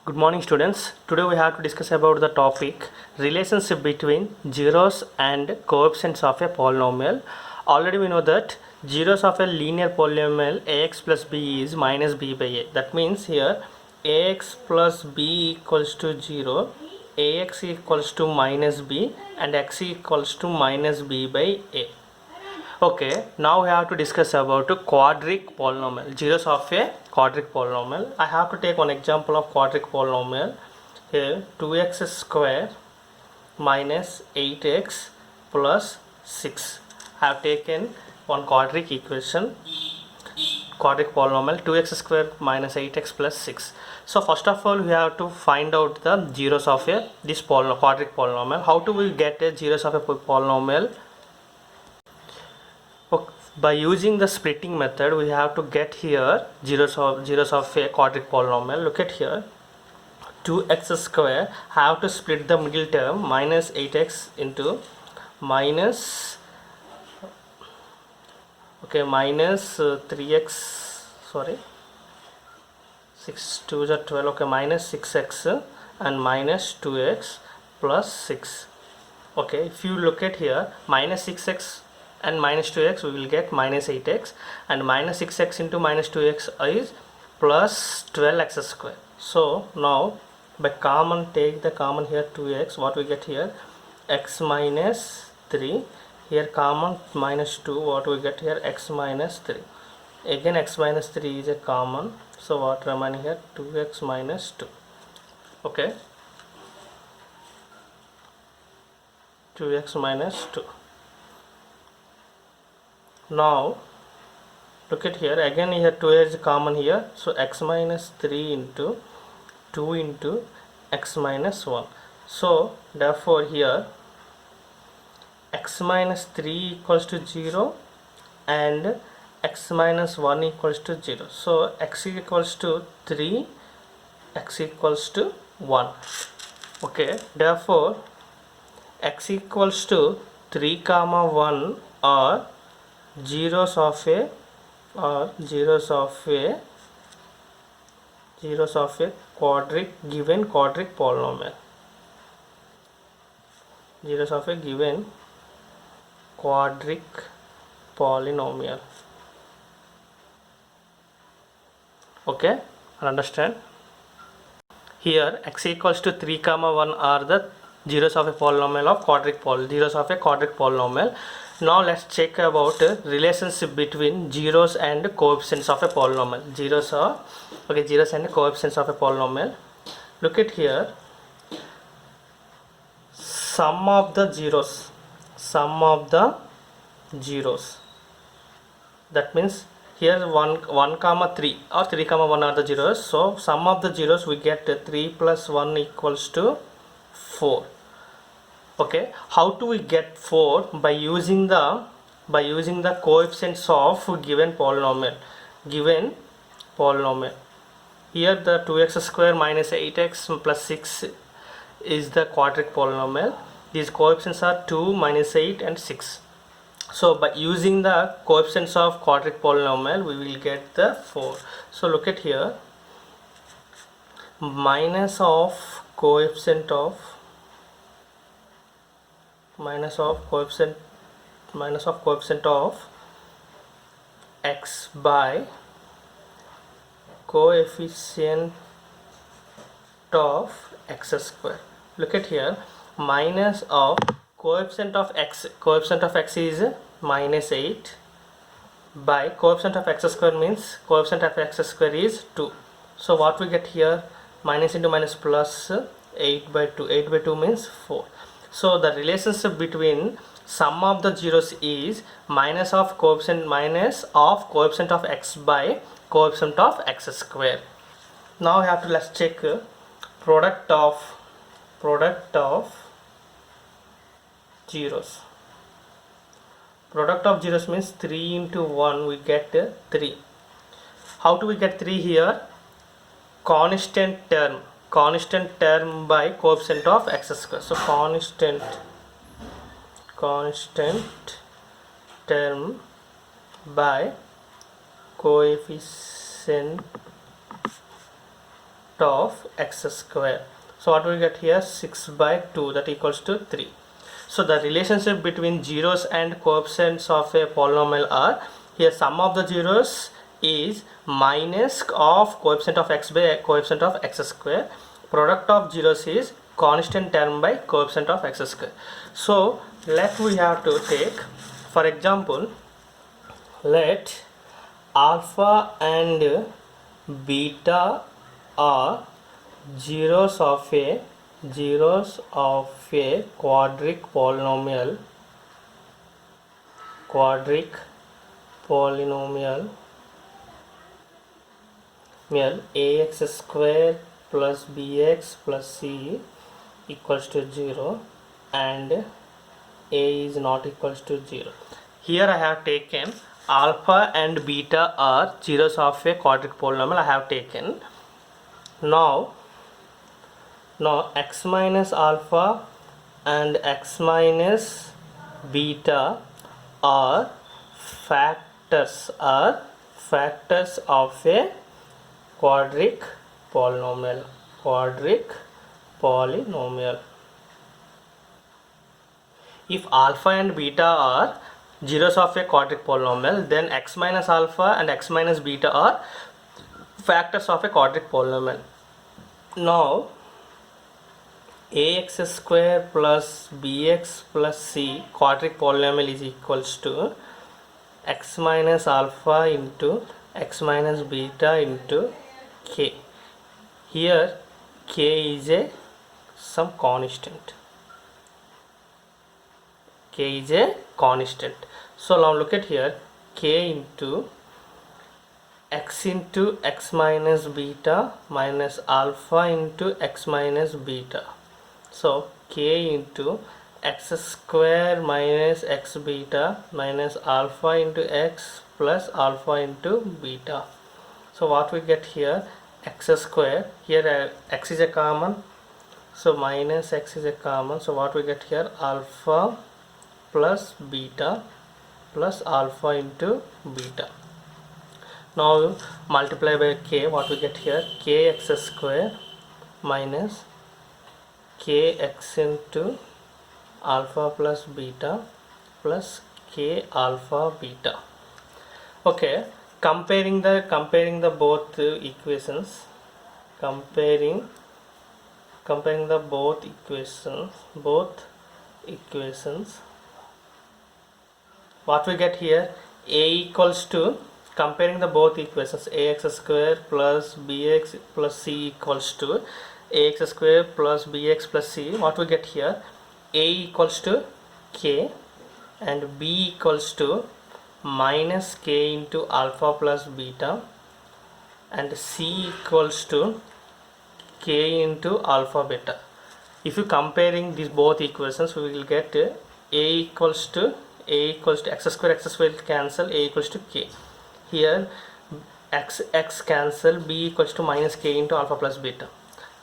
Good morning students. Today we have to discuss about the topic relationship between zeros and coefficients of a polynomial. Already we know that zeros of a linear polynomial ax plus b is minus b by a. That means here ax plus b equals to 0, ax equals to minus b and x equals to minus b by a. Okay, now we have to discuss about a quadric polynomial, zeros of a quadric polynomial. I have to take one example of quadric polynomial. Here 2x square minus 8x plus 6. I have taken one quadric equation, quadric polynomial 2x square minus 8x plus 6. So first of all we have to find out the zeros of this quadric polynomial. How do we get a zeros of a polynomial? By using the splitting method we have to get here zeros of a quadric polynomial. Look at here, 2x square have to split the middle term minus 8x into minus 3x, sorry, 6 2 is 12, okay, minus 6x and minus 2x plus 6. Okay, if you look at here, minus 6x and minus 2x, we will get minus 8x, and minus 6x into minus 2x is plus 12x square. So now by take the common here 2x, what we get here, x minus 3, here common minus 2, what we get here, x minus 3, again x minus 3 is a common, so what remaining here, 2x minus 2. Okay, 2x minus 2. Now look at here, again here 2 is common here, so x minus 3 into 2 into x minus 1. So therefore here x minus 3 equals to 0 and x minus 1 equals to 0. So x equals to 3, x equals to 1. Okay, therefore x equals to 3 comma 1 are zeros of a given quadric polynomial, zeros of a given quadric polynomial. Okay, understand? Here x equals to 3 comma 1 are the zeros of a polynomial of zeros of a quadric polynomial. Now let's check about relationship between zeros and coefficients of a polynomial. Zeros and coefficients of a polynomial. Look at here, sum of the zeros, that means here 1 comma 3 or 3 comma 1 are the zeros, so sum of the zeros we get 3 plus 1 equals to 4. Okay, how do we get 4? By using the coefficients of given polynomial. Here the 2x square minus 8x plus 6 is the quadric polynomial. These coefficients are 2, minus 8 and 6. So by using the coefficients of quadric polynomial we will get the 4. So look at here, minus of coefficient of x by coefficient of x square. Look at here, minus of coefficient of x is minus 8 by coefficient of x square means coefficient of x square is 2. So what we get here, minus into minus plus 8 by 2. 8 by 2 means 4. So the relationship between sum of the zeros is minus of coefficient of x by coefficient of x square. Now we have to let's check product of zeros. Product of zeros means 3 into 1 we get 3. How do we get 3 here? Constant term by coefficient of x square. So constant term by coefficient product of x square. So what we get here, 6 by 2, that equals to 3. So the relationship between zeros and coefficients of a polynomial are, here sum of the zeros is minus of coefficient of x by coefficient of x square. Product of zeros is constant term by coefficient of x square. So let we have to take, for example, let alpha and beta are zeros of a quadric polynomial ax square plus bx plus c equals to 0 and a is not equals to 0. Here I have taken alpha and beta are zeros of a quadric polynomial. I have taken now x minus alpha and x minus beta are factors of a quadric polynomial. If alpha and beta are zeros of a quadric polynomial, then x minus alpha and x minus beta are factors of a quadric polynomial. Now ax square plus bx plus c quadric polynomial is equals to x minus alpha into x minus beta into k. Here k is some constant. K is a constant. So now look at here, k into x minus beta minus alpha into x minus beta. So k into x square minus x beta minus alpha into x plus alpha into beta. So what we get here, x square, here x is a common, so minus x is a common, so what we get here, alpha plus beta plus alpha into beta. Now multiply by k, what we get here, kx square minus kx into alpha plus beta plus k alpha beta. Okay, comparing the both equations, comparing the both equations, what we get here, a equals to, comparing the both equations, ax square plus bx plus c equals to ax square plus bx plus c, what we get here, a equals to k and b equals to minus k into alpha plus beta and c equals to k into alpha beta. If you comparing these both equations, we will get a equals to x square will cancel, a equals to k. Here x cancel, b equals to minus k into alpha plus beta.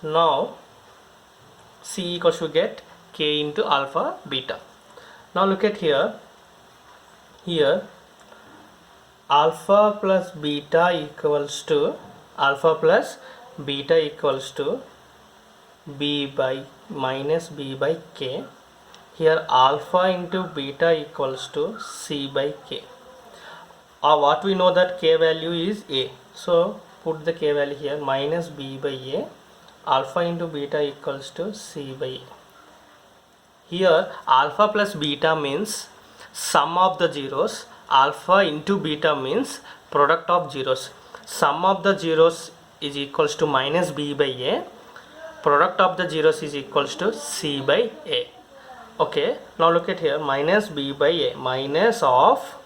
Now c equals to get k into alpha beta. Now look at here alpha plus beta equals to b by minus b by k. Here alpha into beta equals to c by k. What we know that k value is a, so put the k value here, minus b by a, alpha into beta equals to c by a. Here alpha plus beta means sum of the zeros, alpha into beta means product of zeros. Sum of the zeros is equals to minus b by a, product of the zeros is equals to c by a. Okay, now look at here, minus b by a, minus of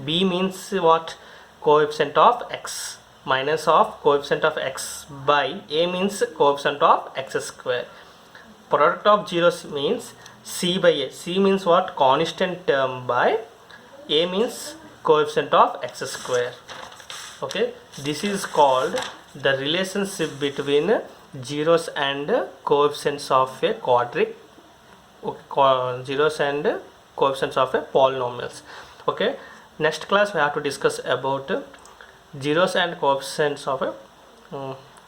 b means what, coefficient of x, minus of coefficient of x by a means coefficient of x square. Product of zeros means c by a, c means what, constant term by a means coefficient of x square. Okay, this is called the relationship between zeros and coefficients of a quadric, zeros and coefficients of a polynomials. Okay, next class we have to discuss about zeros and coefficients of a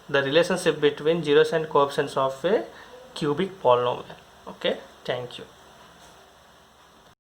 the relationship between zeros and coefficients of a cubic polynomial. Okay, thank you.